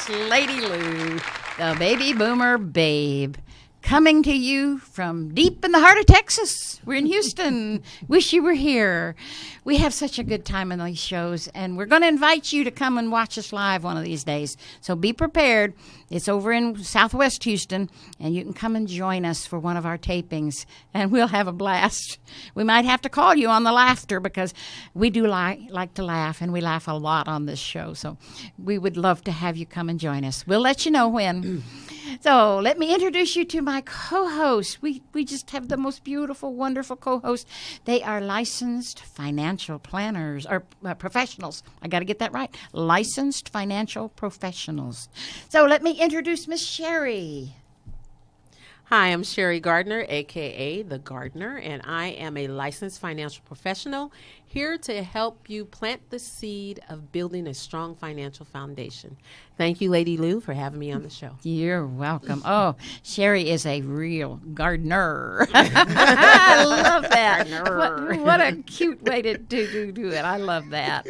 It's Lady Lou, the baby boomer babe, coming to you from deep in the heart of Texas. We're in Houston. Wish you were here. We have such a good time in these shows, and we're going to invite you to come and watch us live one of these days. So be prepared. It's over in Southwest Houston, and you can come and join us for one of our tapings, and we'll have a blast. We might have to call you on the laughter because we do like to laugh, and we laugh a lot on this show. So we would love to have you come and join us. We'll let you know when. So let me introduce you to my co-hosts. We just have the most beautiful, wonderful co-hosts. They are licensed financial planners, or professionals. I got to get that right. Licensed financial professionals. So let me introduce Miss Sherry. Hi, I'm Sherry Gardner, a.k.a. The Gardener, and I am a licensed financial professional here to help you plant the seed of building a strong financial foundation. Thank you, Lady Lou, for having me on the show. You're welcome. Oh, Sherry is a real gardener. I love that. What a cute way to do it. I love that.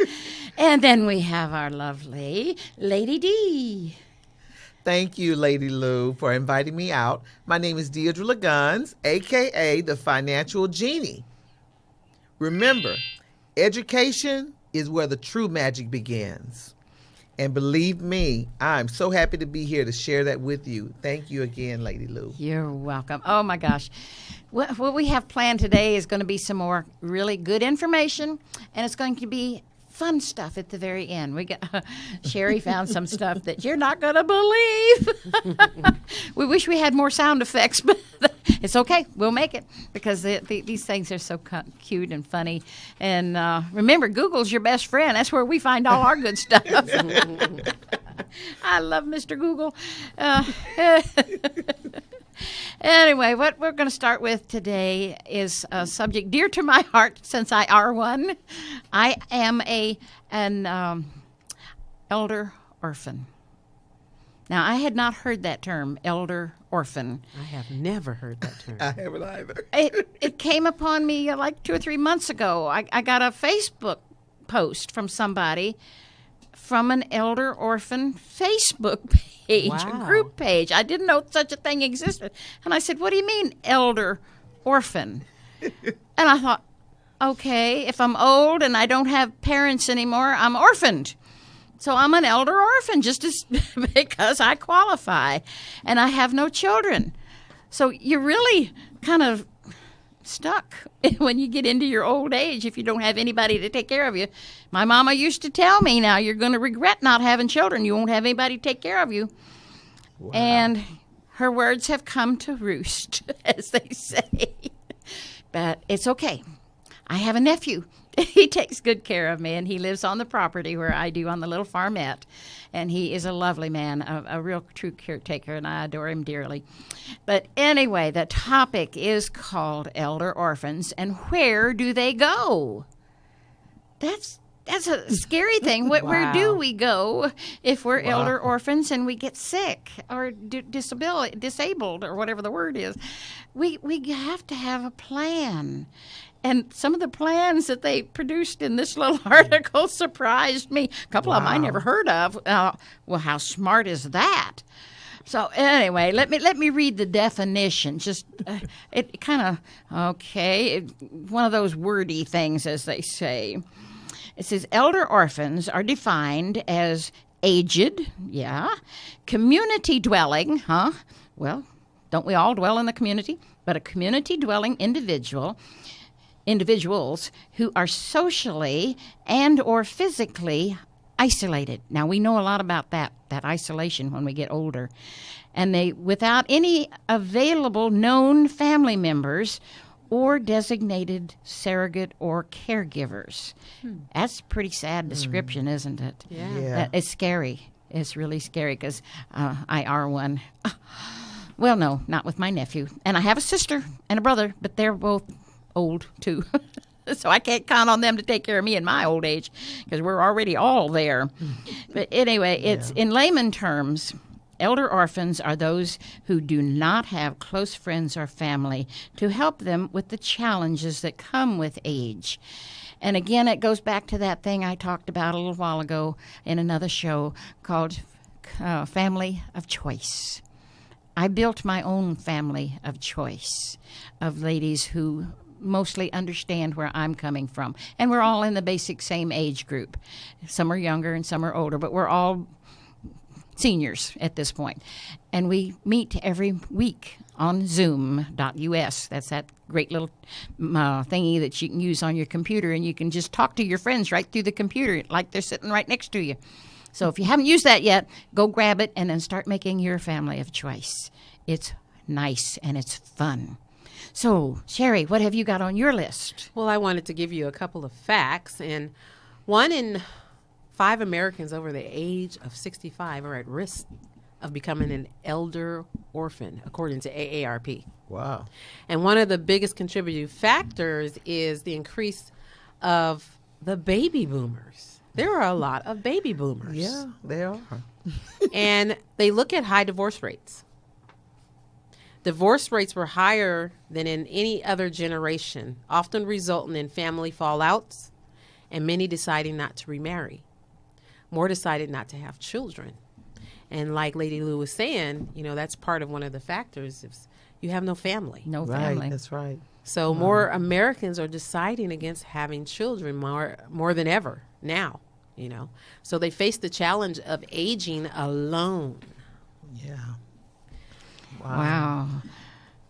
And then we have our lovely Lady D. Thank you, Lady Lou, for inviting me out. My name is Deidre Laguns, a.k.a. the Financial Genie. Remember, education is where the true magic begins. And believe me, I'm so happy to be here to share that with you. Thank you again, Lady Lou. You're welcome. Oh, my gosh. What we have planned today is going to be some more really good information, and it's going to be fun stuff at the very end. We got Sherry found some stuff that you're not going to believe. We wish we had more sound effects, but it's okay. We'll make it because these things are so cute and funny. And remember, Google's your best friend. That's where we find all our good stuff. I love Mr. Google. Anyway, what we're going to start with today is a subject dear to my heart since I are one. I am an elder orphan. Now, I had not heard that term, elder orphan. I have never heard that term. I haven't either. It came upon me like 2 or 3 months ago. I got a Facebook post from somebody from an elder orphan Facebook page, Wow. a group page. I didn't know such a thing existed. And I said, what do you mean, elder orphan? And I thought, okay, if I'm old and I don't have parents anymore, I'm orphaned. So I'm an elder orphan just as because I qualify. And I have no children. So you're really kind of stuck when you get into your old age if you don't have anybody to take care of you. My mama used to tell me, now you're going to regret not having children. You won't have anybody to take care of you. Wow. And her words have come to roost, as they say. But it's okay. I have a nephew. He takes good care of me, and he lives on the property where I do on the little farmette. And he is a lovely man, a real true caretaker, and I adore him dearly. But anyway, the topic is called Elder Orphans, and where do they go? That's a scary thing. Where do we go if we're elder orphans and we get sick or disabled or whatever the word is? We have to have a plan. And some of the plans that they produced in this little article surprised me. A couple of them I never heard of. Well, how smart is that? So anyway, let me read the definition. Just it kind of one of those wordy things, as they say. It says elder orphans are defined as aged, community dwelling, Well, don't we all dwell in the community? But a community dwelling individuals who are socially and or physically isolated. Now, we know a lot about that isolation when we get older. And they, without any available known family members or designated surrogate or caregivers. That's a pretty sad description, isn't it? Yeah. It's scary. It's really scary because I are one. Well, no, not with my nephew. And I have a sister and a brother, but they're both old, too. So I can't count on them to take care of me in my old age because we're already all there. But anyway, it's in layman terms, elder orphans are those who do not have close friends or family to help them with the challenges that come with age. And again, it goes back to that thing I talked about a little while ago in another show called family of choice. I built my own family of choice of ladies who mostly understand where I'm coming from. And we're all in the basic same age group. Some are younger and some are older, but we're all seniors at this point. And we meet every week on Zoom.us. That's that great little thingy that you can use on your computer, and you can just talk to your friends right through the computer like they're sitting right next to you. So if you haven't used that yet, go grab it and then start making your family of choice. It's nice and it's fun. So, Sherry, what have you got on your list? Well, I wanted to give you a couple of facts. And 1 in 5 Americans over the age of 65 are at risk of becoming an elder orphan, according to AARP. Wow. And one of the biggest contributing factors is the increase of the baby boomers. There are a lot of baby boomers. Yeah, they are. And they look at high divorce rates. Divorce rates were higher than in any other generation, often resulting in family fallouts and many deciding not to remarry. More decided not to have children. And like Lady Lou was saying, that's part of one of the factors is you have no family. No Right, family. that's right. So more Americans are deciding against having children more than ever now, So they face the challenge of aging alone. Yeah. Wow.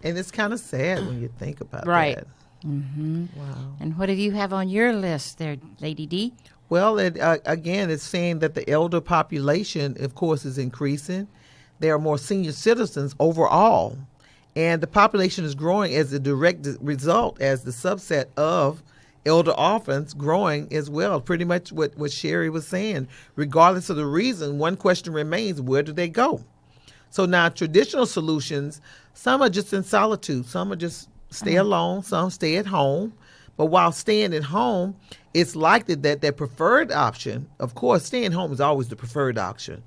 And it's kind of sad when you think about Right. that. Mm-hmm. Wow. And what do you have on your list there, Lady D? Well, again, it's saying that the elder population, of course, is increasing. There are more senior citizens overall. And the population is growing as a direct result, as the subset of elder orphans growing as well. Pretty much what Sherry was saying. Regardless of the reason, one question remains, where do they go? So now traditional solutions, some are just in solitude. Some are just stay alone. Some stay at home. But while staying at home, it's likely that their preferred option, of course, staying home is always the preferred option,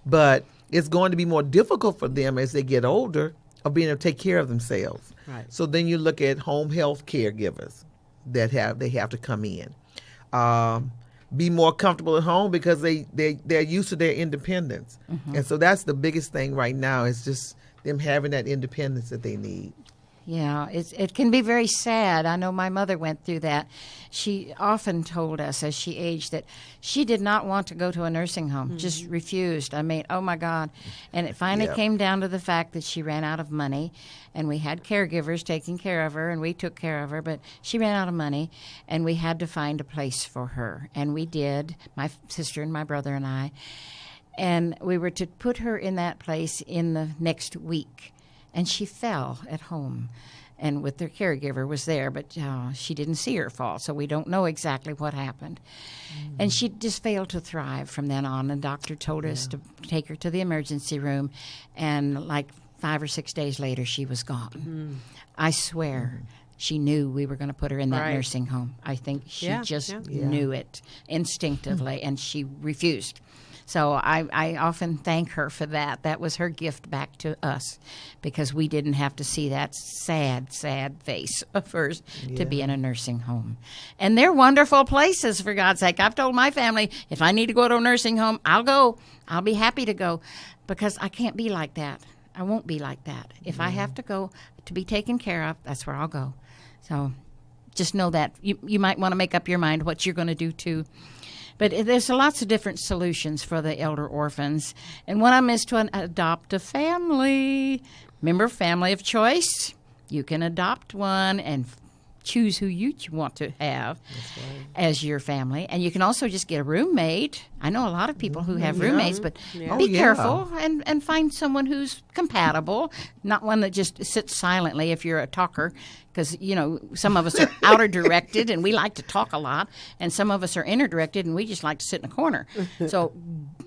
but it's going to be more difficult for them as they get older of being able to take care of themselves. Right. So then you look at home health caregivers that they have to come in. Be more comfortable at home because they're used to their independence. Mm-hmm. And so that's the biggest thing right now is just them having that independence that they need. Yeah, it can be very sad. I know my mother went through that. She often told us as she aged that she did not want to go to a nursing home, just refused. I mean, oh my God. And it finally came down to the fact that she ran out of money, and we had caregivers taking care of her, and we took care of her, but she ran out of money, and we had to find a place for her. And we did, my sister and my brother and I. And we were to put her in that place in the next week. And she fell at home, and with their caregiver was there, but she didn't see her fall, so we don't know exactly what happened. And she just failed to thrive from then on. The doctor told us to take her to the emergency room, and like 5 or 6 days later, she was gone. I swear she knew we were going to put her in that nursing home. I think she knew it instinctively, and she refused. So I often thank her for that. That was her gift back to us because we didn't have to see that sad, sad face of hers to be in a nursing home. And they're wonderful places, for God's sake. I've told my family, if I need to go to a nursing home, I'll go. I'll be happy to go because I can't be like that. I won't be like that. If I have to go to be taken care of, that's where I'll go. So just know that. You might want to make up your mind what you're going to do too. But there's lots of different solutions for the elder orphans. And one of them is to adopt a family. Remember, family of choice? You can adopt one and choose who you want to have as your family. And you can also just get a roommate. I know a lot of people who have roommates, but be careful and find someone who's compatible, not one that just sits silently if you're a talker. Because, some of us are outer directed and we like to talk a lot, and some of us are inner directed and we just like to sit in a corner. So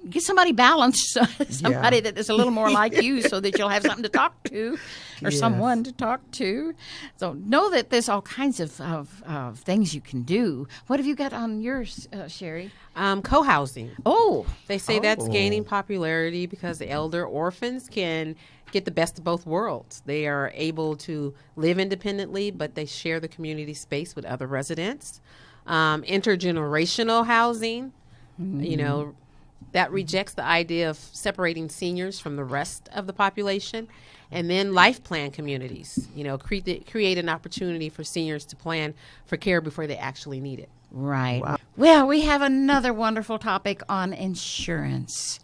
get somebody balanced, somebody that is a little more like you so that you'll have something to talk to or someone to talk to. So know that there's all kinds of things you can do. What have you got on yours, Sherry? Co-housing. Oh. They say that's gaining popularity because the elder orphans can get the best of both worlds. They are able to live independently, but they share the community space with other residents. Intergenerational housing, that rejects the idea of separating seniors from the rest of the population. And then life plan communities, create an opportunity for seniors to plan for care before they actually need it. Right. Wow. Well, we have another wonderful topic on insurance.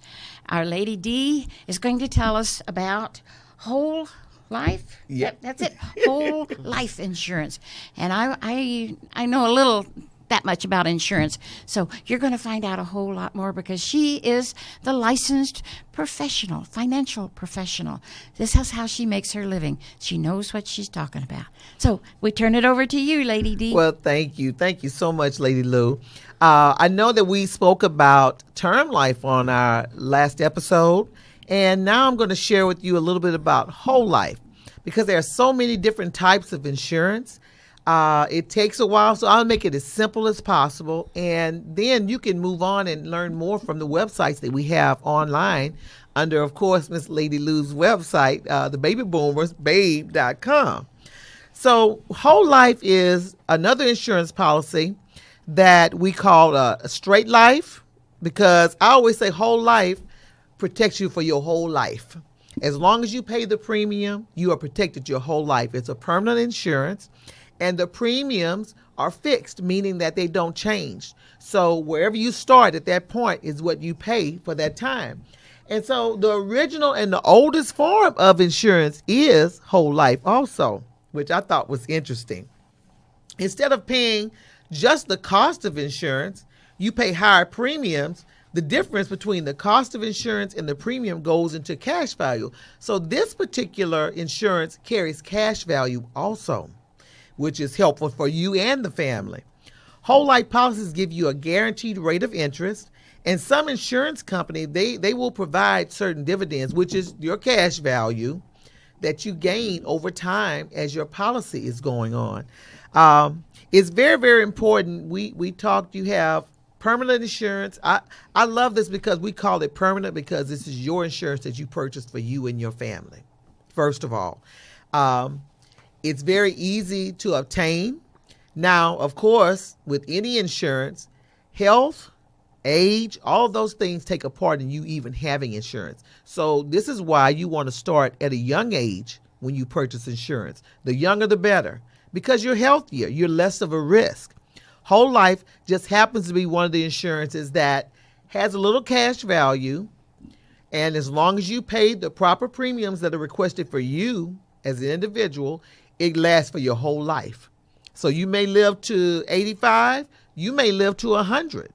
Our Lady D is going to tell us about whole life. Yep. That's it. Whole life insurance. And I know a little that much about insurance. So you're going to find out a whole lot more because she is the licensed professional, financial professional. This is how she makes her living. She knows what she's talking about. So we turn it over to you, Lady D. Well, thank you. Thank you so much, Lady Lou. I know that we spoke about term life on our last episode, and now I'm going to share with you a little bit about whole life because there are so many different types of insurance. It takes a while, so I'll make it as simple as possible. And then you can move on and learn more from the websites that we have online under, of course, Miss Lady Lou's website, the Baby Boomers, babe.com. So whole life is another insurance policy that we call a straight life because I always say whole life protects you for your whole life. As long as you pay the premium, you are protected your whole life. It's a permanent insurance. And the premiums are fixed, meaning that they don't change. So wherever you start at that point is what you pay for that time. And so the original and the oldest form of insurance is whole life also, which I thought was interesting. Instead of paying just the cost of insurance, you pay higher premiums. The difference between the cost of insurance and the premium goes into cash value. So this particular insurance carries cash value also, which is helpful for you and the family. Whole life policies give you a guaranteed rate of interest, and some insurance company, they will provide certain dividends, which is your cash value that you gain over time as your policy is going on. It's very, very important. We talked, you have permanent insurance. I love this because we call it permanent because this is your insurance that you purchased for you and your family, first of all. It's very easy to obtain. Now, of course, with any insurance, health, age, all of those things take a part in you even having insurance. So this is why you want to start at a young age when you purchase insurance. The younger, the better, because you're healthier. You're less of a risk. Whole life just happens to be one of the insurances that has a little cash value. And as long as you pay the proper premiums that are requested for you as an individual, it lasts for your whole life. So you may live to 85, you may live to 100,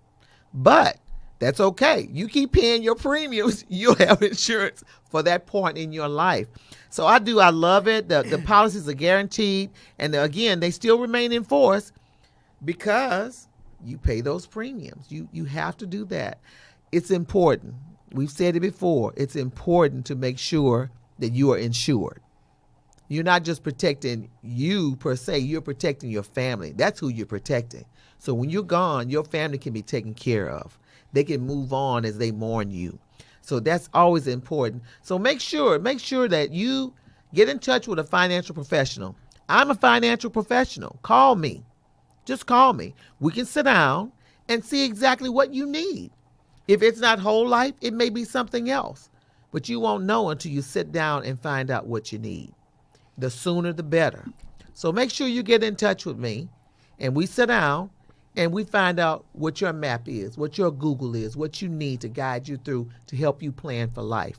but that's okay. You keep paying your premiums, you'll have insurance for that point in your life. So I love it. The policies are guaranteed, and again, they still remain in force because you pay those premiums. You have to do that. It's important. We've said it before. It's important to make sure that you are insured. You're not just protecting you per se, you're protecting your family. That's who you're protecting. So when you're gone, your family can be taken care of. They can move on as they mourn you. So that's always important. So make sure that you get in touch with a financial professional. I'm a financial professional. Call me. Just call me. We can sit down and see exactly what you need. If it's not whole life, it may be something else. But you won't know until you sit down and find out what you need. The sooner the better. So make sure you get in touch with me and we sit down and we find out what your map is, what your Google is, what you need to guide you through to help you plan for life.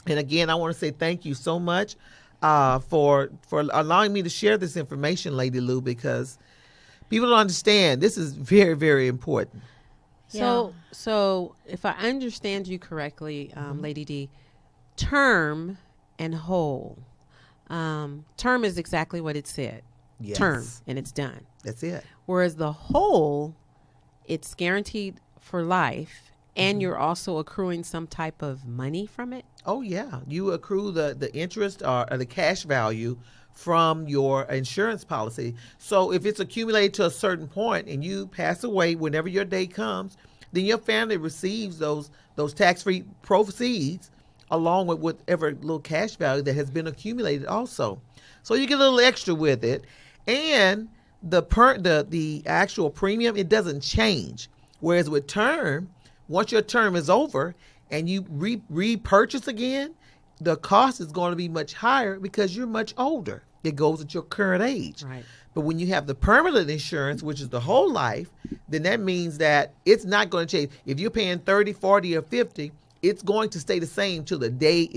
And again, I want to say thank you so much for allowing me to share this information, Lady Lou, because people don't understand. This is very, very important. So if I understand you correctly, Lady D, term and whole. Term is exactly what it said. Yes. Term, and it's done. That's it. Whereas the whole, it's guaranteed for life, and you're also accruing some type of money from it. Oh, yeah. You accrue the interest or the cash value from your insurance policy. So if it's accumulated to a certain point and you pass away whenever your day comes, then your family receives those tax-free proceeds along with whatever little cash value that has been accumulated also. So you get a little extra with it. And the actual premium, it doesn't change. Whereas with term, once your term is over and you repurchase again, the cost is going to be much higher because you're much older. It goes at your current age. Right. But when you have the permanent insurance, which is the whole life, then that means that it's not going to change. If you're paying 30, 40, or 50, it's going to stay the same till the day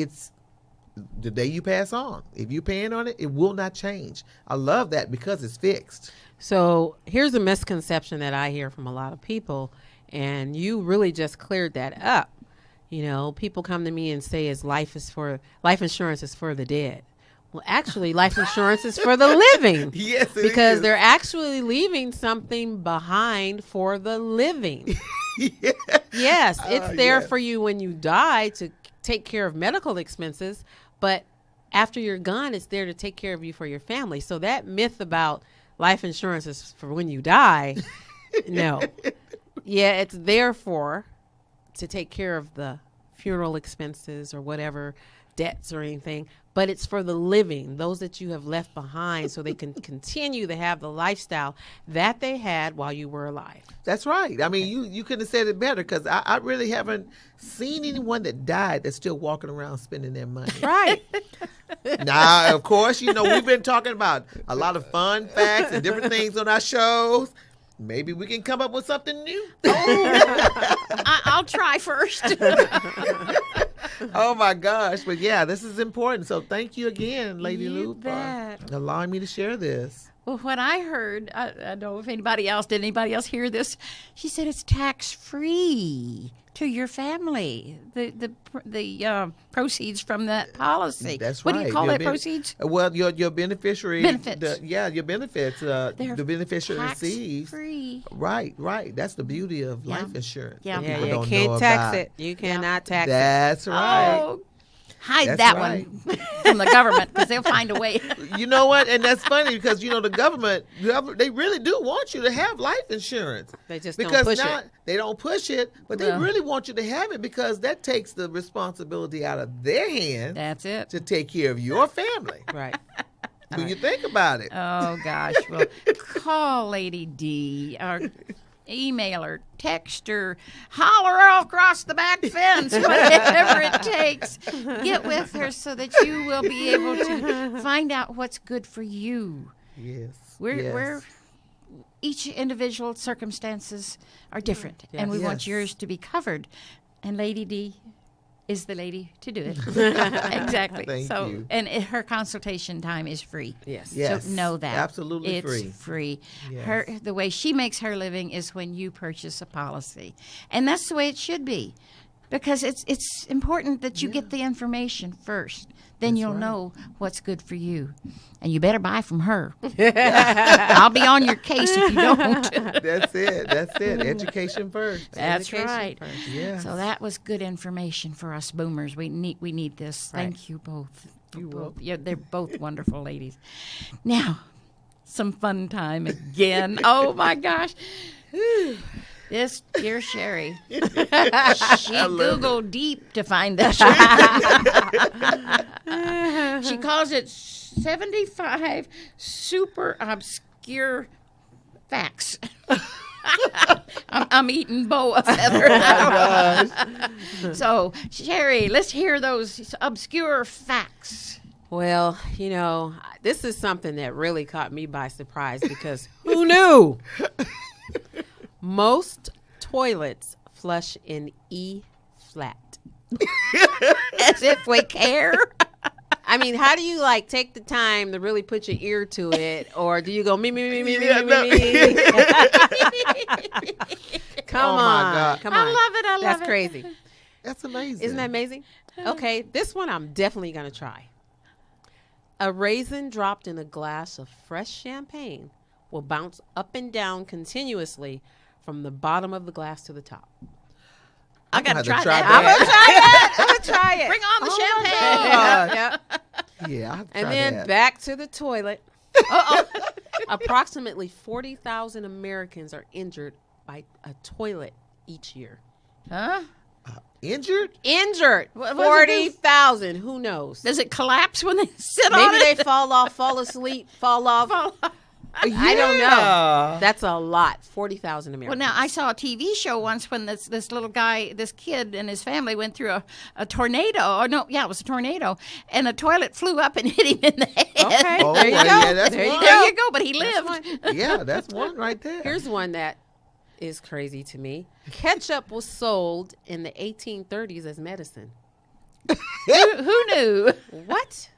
you pass on. If you're paying on it, it will not change. I love that because it's fixed. So here's a misconception that I hear from a lot of people, and you really just cleared that up. People come to me and say life insurance is for the dead. Well, actually, life insurance is for the living. Yes, it because is. they're actually leaving something behind for the living. Yeah. Yes, it's there yes. for you when you die to take care of medical expenses, but after you're gone, it's there to take care of you for your family. So that myth about life insurance is for when you die, no. Yeah, it's there to take care of the funeral expenses or whatever debts or anything, but it's for the living, those that you have left behind, so they can continue to have the lifestyle that they had while you were alive. That's right. I mean, you couldn't have said it better because I really haven't seen anyone that died that's still walking around spending their money. Right. Now, of course, we've been talking about a lot of fun facts and different things on our shows. Maybe we can come up with something new. I'll try first. Oh, my gosh. But, yeah, this is important. So thank you again, Lady Lou, bet. for allowing me to share this. Well, what I heard, I don't know if anybody else hear this? She said it's tax-free to your family, the proceeds from that policy. That's what right. do you call that, proceeds? Well, your beneficiary. Benefits. Your benefits. The beneficiary receives. Tax-free. Right. That's the beauty of Yeah. life insurance. Yeah. that Yeah, people you don't can't know tax about. it. You cannot tax it. That's right. Oh, hide That's that right. one from the government because they'll find a way. You know what? And that's funny because the government, they really do want you to have life insurance. They just because don't push now it. they don't push it, but they Well. really want you to have it because that takes the responsibility out of their hands That's it. to take care of your family. Right. When you think about it. Oh, gosh. Well, call Lady D or email her, text her, holler all across the back fence, whatever it takes. Get with her so that you will be able to find out what's good for you. Yes. We're each individual circumstances are different, and we want Yes. yours to be covered. And Lady D is the lady to do it. Exactly. Thank you. And her consultation time is free. Yes. Yes. So know that. Absolutely it's free. free. Yes. The way she makes her living is when you purchase a policy. And that's the way it should be. Because it's important that you get the information first. Then That's you'll right. know what's good for you. And you better buy from her. I'll be on your case if you don't. That's it. Education first. That's Education right. first. Yes. So that was good information for us boomers. We need this. Right. Thank you both. You're Both. welcome. Yeah, they're both wonderful ladies. Now, some fun time again. Oh my gosh. This dear Sherry. She Googled deep to find this. She calls it 75 super obscure facts. I'm eating boa feather. So, Sherry, let's hear those obscure facts. Well, this is something that really caught me by surprise because who knew? Most toilets flush in E flat. As if we care. I mean, how do you take the time to really put your ear to it, or do you go me? Yeah, no. Come Oh, my on, God. come I on. love it. I love That's it. crazy. That's amazing. Isn't that amazing? Okay, this one I'm definitely gonna try. A raisin dropped in a glass of fresh champagne will bounce up and down continuously from the bottom of the glass to the top. I got to gonna try have to that. I'm gonna try it. Bring on the Oh, champagne. my Yeah. Yeah, I have to And try then that. back to the toilet. Approximately 40,000 Americans are injured by a toilet each year. Huh? Injured? Injured. What does it do? 40,000. Who knows? Does it collapse when they sit on Maybe it? they fall off, fall asleep, fall off. I don't know. Yeah. That's a lot. 40,000 Well, Americans. now I saw a TV show once when this little guy, this kid and his family went through a tornado. Oh no, yeah, it was a tornado, and a toilet flew up and hit him in the head. Okay, Oh, there you well, go. yeah, that's there you one. go. There you go. But he That's lived. one. Yeah, that's one right there. Here's one that is crazy to me. Ketchup was sold in the 1830s as medicine. Who knew? What?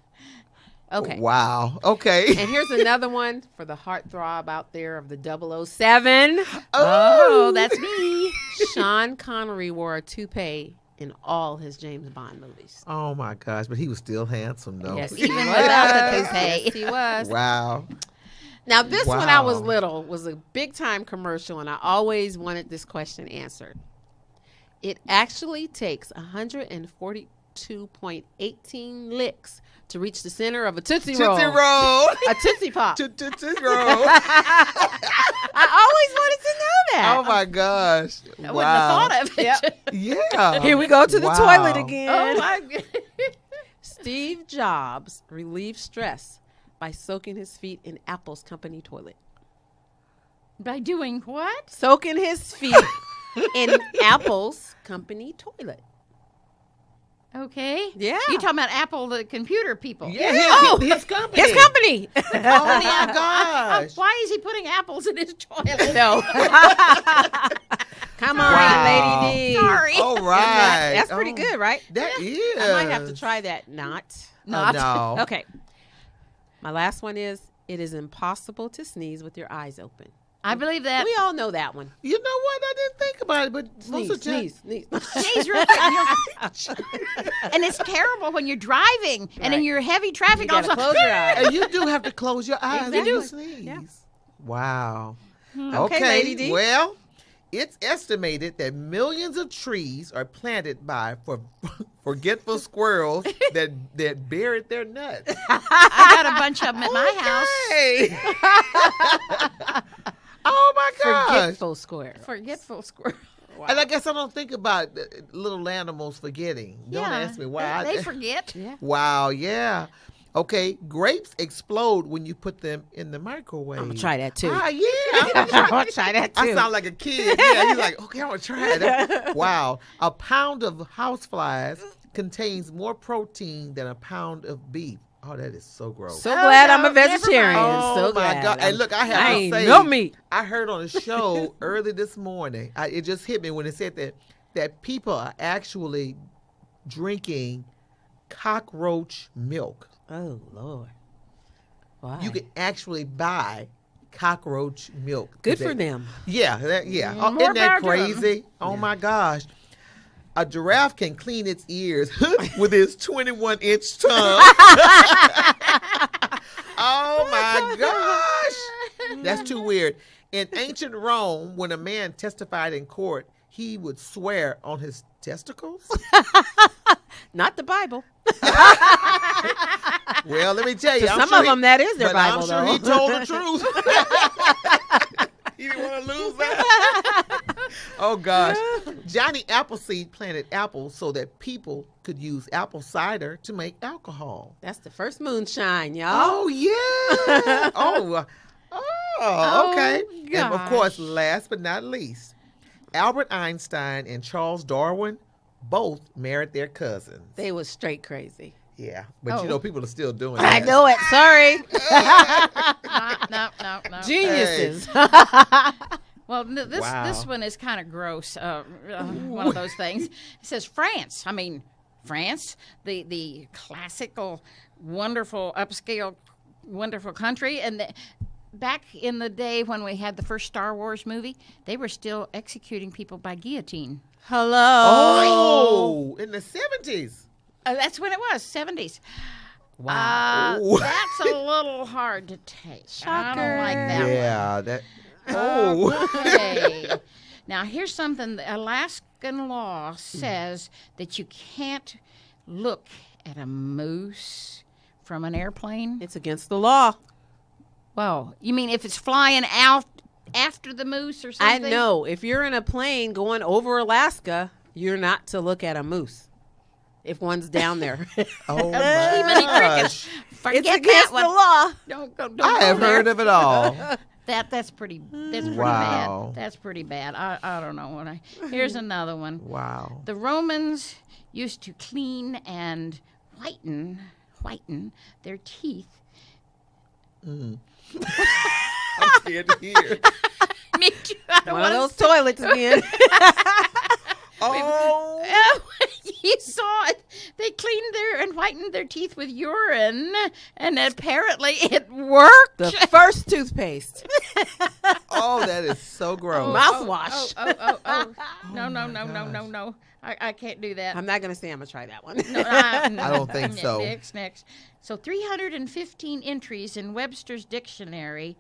Okay. Wow. Okay. And here's another one for the heartthrob out there of the 007. Oh, that's me. Sean Connery wore a toupee in all his James Bond movies. Oh my gosh, but he was still handsome though. Yes, Even he without the was. toupee. Yes, he was. Wow. Now, this when I was Wow. little was a big time commercial, and I always wanted this question answered. It actually takes 142.18 licks to reach the center of a Tootsie Roll. Tootsie Roll. A Tootsie Pop. Tootsie Roll. I always wanted to know that. Oh my gosh. I wouldn't have thought of it. Yep. Yeah. Here we go to the Wow. toilet again. Oh my. Steve Jobs relieved stress by soaking his feet in Apple's company toilet. By doing what? Soaking his feet in Apple's company toilet. Okay. Yeah. You talking about Apple, the computer people? Yeah, his company. His company. Oh my gosh. Why is he putting apples in his toilet? No. Come on, Wow. Lady D. Sorry. All right. That's pretty Oh, good, right? That is. I might have to try that. Not. Oh, no. Okay. My last one is, it is impossible to sneeze with your eyes open. I believe that. We all know that one. You know what? I didn't think about it, but most of the time. Sneeze. Sneeze real quick, and it's terrible when you're driving and in Right. your heavy traffic. You gotta also, close your eyes. And you do have to close your eyes when you Exactly. sneeze. Yeah. Wow. Okay, Lady D. Well, it's estimated that millions of trees are planted by forgetful squirrels that buried their nuts. I got a bunch of them at my house. Hey. Oh my gosh. Forgetful square. Forgetful squirrel. And I guess I don't think about little animals forgetting. Don't ask me why. They forget. Yeah. Wow, yeah. Okay, grapes explode when you put them in the microwave. I'm gonna try that too. Ah, yeah. I'm gonna try that too. I sound like a kid. Yeah, he's like, okay, I'm gonna try that. Wow, a pound of houseflies contains more protein than a pound of beef. Oh, that is so gross. So glad I'm a no, never vegetarian. mind. Oh So my glad. God! And look, I have I to ain't say, no meat. I heard on a show early this morning. It just hit me when it said that people are actually drinking cockroach milk. Oh Lord. Why? You can actually buy cockroach milk. Good today. for them. Yeah, Oh, More isn't that power to 'em. crazy? Oh my gosh. A giraffe can clean its ears with its 21-inch tongue. Oh my gosh. That's too weird. In ancient Rome, when a man testified in court, he would swear on his testicles. Not the Bible. Well, let me tell you. To I'm some sure of them, that is their but Bible, I'm sure though. he told the truth. He didn't want to lose that. Oh, gosh. Johnny Appleseed planted apples so that people could use apple cider to make alcohol. That's the first moonshine, y'all. Oh, yeah. Okay. And, of course, gosh. last but not least, Albert Einstein and Charles Darwin both married their cousins. They was straight crazy. Yeah. But, Oh. people are still doing I that. know it. Sorry. No. Geniuses. Well, this Wow. this one is kind of gross. One of those things. It says France. I mean, France, the classical, wonderful, upscale, wonderful country, and back in the day when we had the first Star Wars movie, they were still executing people by guillotine. Hello. Oh, in the 70s. That's when it was, 70s. Wow. That's a little hard to take. I don't like that one. Yeah, that. Oh. Okay. Now, here's something. The Alaskan law says that you can't look at a moose from an airplane. It's against the law. Well, you mean if it's flying out after the moose or I something? know. If you're in a plane going over Alaska, you're not to look at a moose if one's down there. Oh Too many my crickets gosh. Forget It's against that one. the law. Don't I go have there. heard of it all. That's pretty Wow. bad. That's pretty bad. I don't know what here's another one. Wow. The Romans used to clean and whiten their teeth. I'm scared to hear. Me too. I don't One of want those toilets again. Oh. You saw it. They cleaned their and whitened their teeth with urine, and apparently it worked. The first toothpaste. Oh, that is so gross. Mouthwash. Oh. No. I can't do that. I'm not going to say I'm going to try that one. No, I don't think so. Next. So 315 entries in Webster's dictionary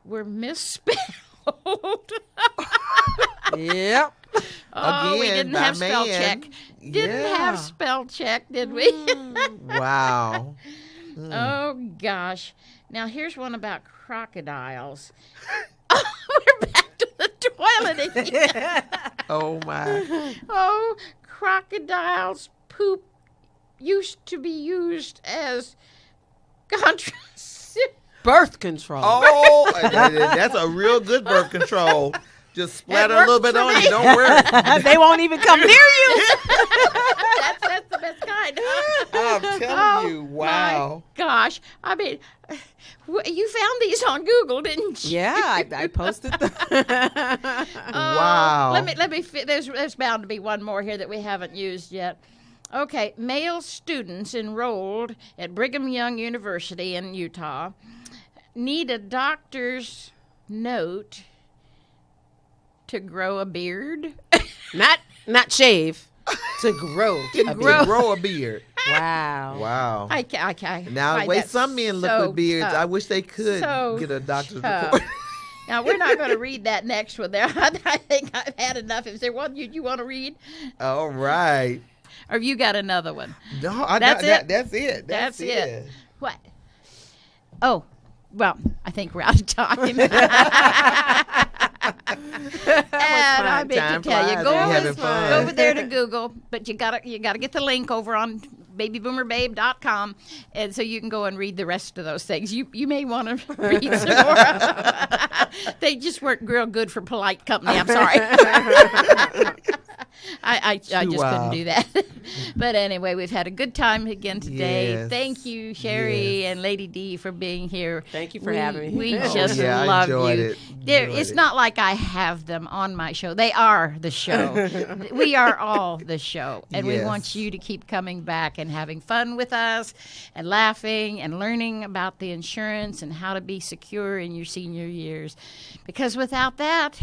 were misspelled. Yep. Oh, we Again, didn't by have spell man. check. Didn't Yeah. have spell check, did we? Wow. Oh, gosh. Now, here's one about crocodiles. We're back to the toilet again. Oh, my. Oh, crocodiles' poop used to be used as contraceptive. Birth control. Oh, that's a real good birth control. Just splatter a worked little bit for on me. you. Don't worry. They won't even come near you. That's the best kind. I'm telling you. My Wow. gosh. I mean, you found these on Google, didn't you? Yeah, I posted them. Wow. Let me. There's bound to be one more here that we haven't used yet. Okay, male students enrolled at Brigham Young University in Utah need a doctor's note to grow a beard. Not shave. To grow. To grow a beard. Wow. Wow. I Now, the find way that some men look so with beards, I tough. wish they could So get a doctor's tough. report. Now, we're not going to read that next one there. I think I've had enough. Is there one you want to read? All right. Or have you got another one? No, That's it? That's it. That's it. What? Oh, well, I think we're out of time. And I meant to Time tell you, flies go when you're over, having fun. go over there to Google, but you gotta get the link over on babyboomerbabe.com, and so you can go and read the rest of those things. You may want to read some more. They just weren't real good for polite company. I'm sorry. I just couldn't do that. But anyway, we've had a good time again today. Yes. Thank you, Sherry Yes. and Lady D, for being here. Thank you for having me. We Oh, just yeah, I love enjoyed you. it. It's not like I have them on my show. They are the show. We are all the show. And we Yes. want you to keep coming back and having fun with us and laughing and learning about the insurance and how to be secure in your senior years. Because without that,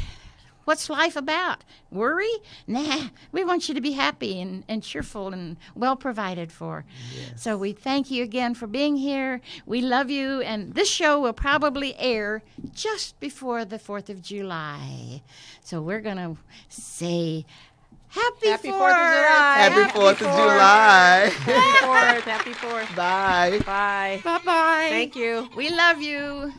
what's life about? Worry? Nah. We want you to be happy and cheerful and well provided for. Yes. So we thank you again for being here. We love you. And this show will probably air just before the 4th of July. So we're going to say Happy 4th. 4th of July. Happy 4th of July. Happy 4th. Happy 4th. Bye. Bye. Bye-bye. Thank you. We love you.